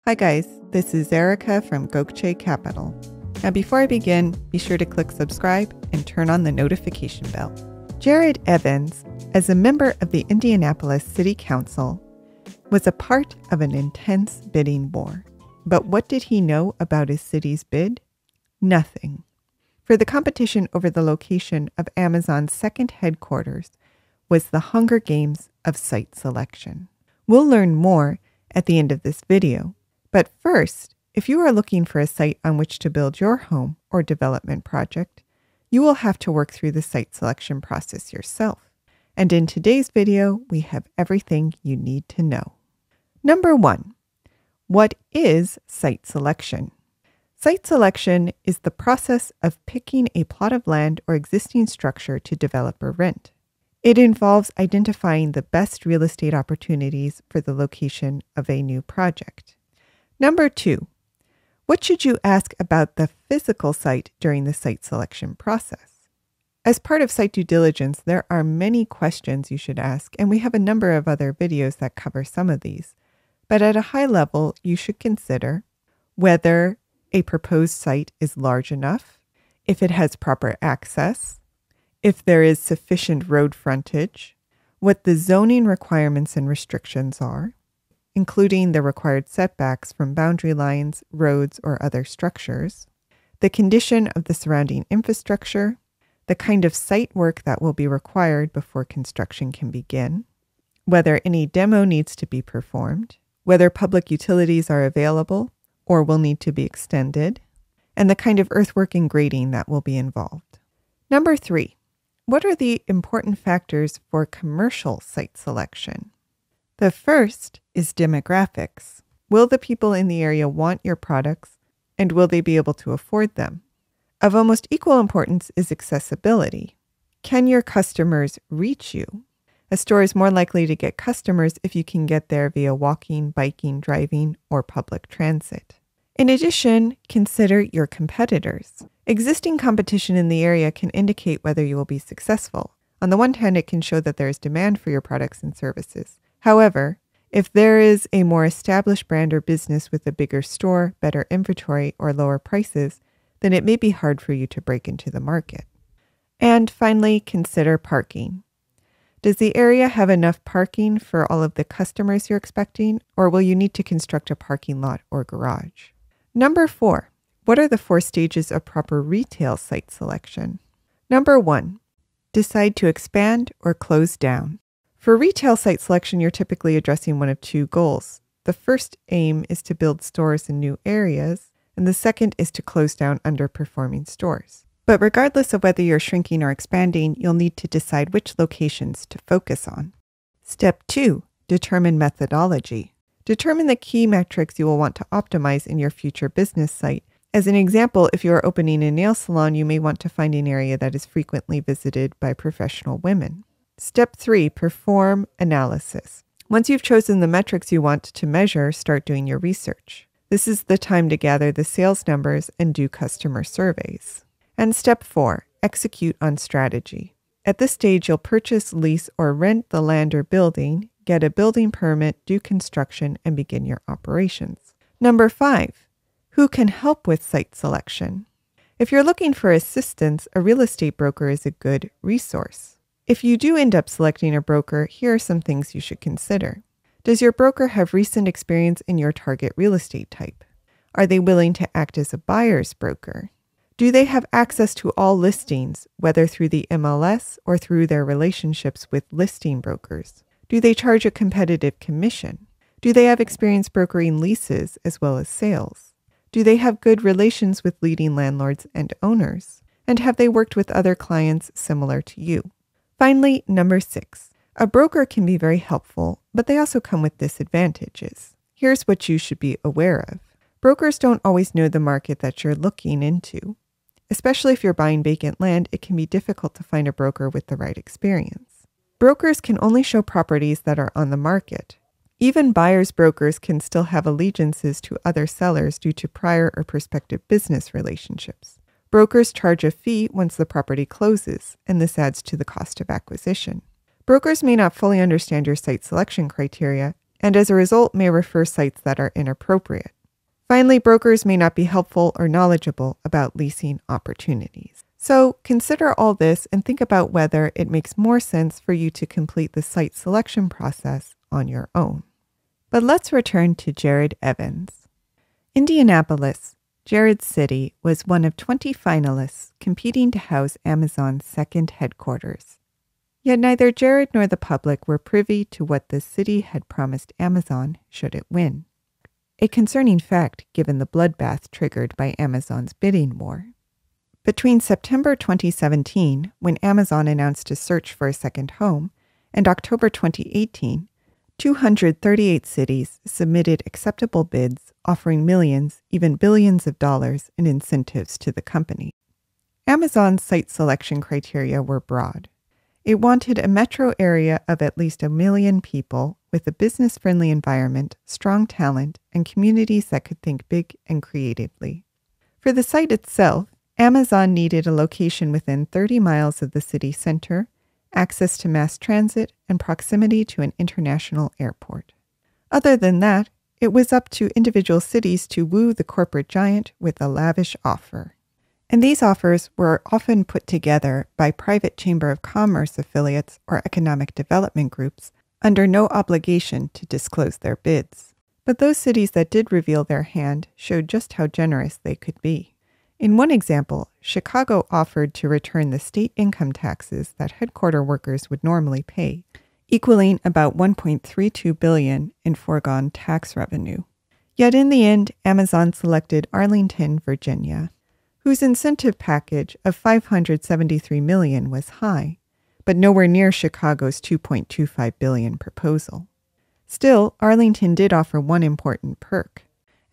Hi guys, this is Erica from Gokce Capital. Now before I begin, be sure to click subscribe and turn on the notification bell. Jared Evans, as a member of the Indianapolis City Council, was a part of an intense bidding war. But what did he know about his city's bid? Nothing. For the competition over the location of Amazon's second headquarters was the Hunger Games of site selection. We'll learn more at the end of this video. But first, if you are looking for a site on which to build your home or development project, you will have to work through the site selection process yourself. And in today's video, we have everything you need to know. Number 1. What is site selection? Site selection is the process of picking a plot of land or existing structure to develop or rent. It involves identifying the best real estate opportunities for the location of a new project. Number 2, what should you ask about the physical site during the site selection process? As part of site due diligence, there are many questions you should ask, and we have a number of other videos that cover some of these. But at a high level, you should consider whether a proposed site is large enough, if it has proper access, if there is sufficient road frontage, what the zoning requirements and restrictions are, including the required setbacks from boundary lines, roads, or other structures, the condition of the surrounding infrastructure, the kind of site work that will be required before construction can begin, whether any demo needs to be performed, whether public utilities are available or will need to be extended, and the kind of earthwork and grading that will be involved. Number 3, what are the important factors for commercial site selection? The first is demographics. Will the people in the area want your products, and will they be able to afford them? Of almost equal importance is accessibility. Can your customers reach you? A store is more likely to get customers if you can get there via walking, biking, driving, or public transit. In addition, consider your competitors. Existing competition in the area can indicate whether you will be successful. On the one hand, it can show that there is demand for your products and services. However, if there is a more established brand or business with a bigger store, better inventory, or lower prices, then it may be hard for you to break into the market. And finally, consider parking. Does the area have enough parking for all of the customers you're expecting, or will you need to construct a parking lot or garage? Number 4, what are the 4 stages of proper retail site selection? Number 1, decide to expand or close down. For retail site selection, you're typically addressing one of 2 goals. The first aim is to build stores in new areas, and the second is to close down underperforming stores. But regardless of whether you're shrinking or expanding, you'll need to decide which locations to focus on. Step 2, determine methodology. Determine the key metrics you will want to optimize in your future business site. As an example, if you are opening a nail salon, you may want to find an area that is frequently visited by professional women. Step 3, perform analysis. Once you've chosen the metrics you want to measure, start doing your research. This is the time to gather the sales numbers and do customer surveys. And step 4, execute on strategy. At this stage, you'll purchase, lease, or rent the land or building, get a building permit, do construction, and begin your operations. Number 5, who can help with site selection? If you're looking for assistance, a real estate broker is a good resource. If you do end up selecting a broker, here are some things you should consider. Does your broker have recent experience in your target real estate type? Are they willing to act as a buyer's broker? Do they have access to all listings, whether through the MLS or through their relationships with listing brokers? Do they charge a competitive commission? Do they have experience brokering leases as well as sales? Do they have good relations with leading landlords and owners? And have they worked with other clients similar to you? Finally, number 6, a broker can be very helpful, but they also come with disadvantages. Here's what you should be aware of. Brokers don't always know the market that you're looking into. Especially if you're buying vacant land, it can be difficult to find a broker with the right experience. Brokers can only show properties that are on the market. Even buyer's brokers can still have allegiances to other sellers due to prior or prospective business relationships. Brokers charge a fee once the property closes, and this adds to the cost of acquisition. Brokers may not fully understand your site selection criteria, and as a result may refer sites that are inappropriate. Finally, brokers may not be helpful or knowledgeable about leasing opportunities. So consider all this and think about whether it makes more sense for you to complete the site selection process on your own. But let's return to Jared Evans. Indianapolis, Jared's city, was one of 20 finalists competing to house Amazon's second headquarters. Yet neither Jared nor the public were privy to what the city had promised Amazon should it win. A concerning fact given the bloodbath triggered by Amazon's bidding war. Between September 2017, when Amazon announced a search for a second home, and October 2018, 238 cities submitted acceptable bids offering millions, even billions of dollars in incentives to the company. Amazon's site selection criteria were broad. It wanted a metro area of at least 1 million people with a business-friendly environment, strong talent, and communities that could think big and creatively. For the site itself, Amazon needed a location within 30 miles of the city center, access to mass transit, and proximity to an international airport. Other than that, it was up to individual cities to woo the corporate giant with a lavish offer. And these offers were often put together by private Chamber of Commerce affiliates or economic development groups under no obligation to disclose their bids. But those cities that did reveal their hand showed just how generous they could be. In one example, Chicago offered to return the state income taxes that headquarter workers would normally pay, equaling about $1.32 billion in foregone tax revenue. Yet in the end, Amazon selected Arlington, Virginia, whose incentive package of $573 million was high, but nowhere near Chicago's $2.25 billion proposal. Still, Arlington did offer one important perk.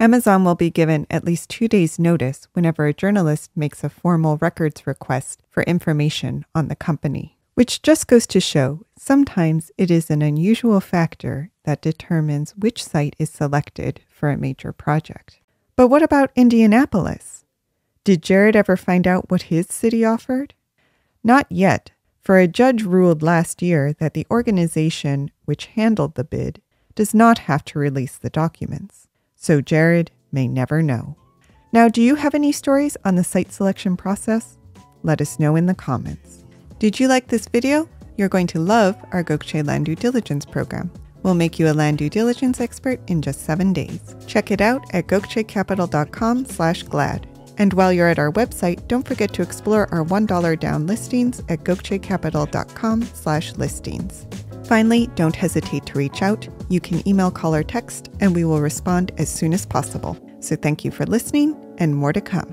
Amazon will be given at least 2 days' notice whenever a journalist makes a formal records request for information on the company, which just goes to show sometimes it is an unusual factor that determines which site is selected for a major project. But what about Indianapolis? Did Jared ever find out what his city offered? Not yet, for a judge ruled last year that the organization which handled the bid does not have to release the documents. So Jared may never know. Now, do you have any stories on the site selection process? Let us know in the comments. Did you like this video? You're going to love our Gokce Land Due Diligence program. We'll make you a land due diligence expert in just 7 days. Check it out at gokcecapital.com/glad. And while you're at our website, don't forget to explore our $1 down listings at gokcecapital.com/listings. Finally, don't hesitate to reach out. You can email, call, or text, and we will respond as soon as possible. So thank you for listening, and more to come.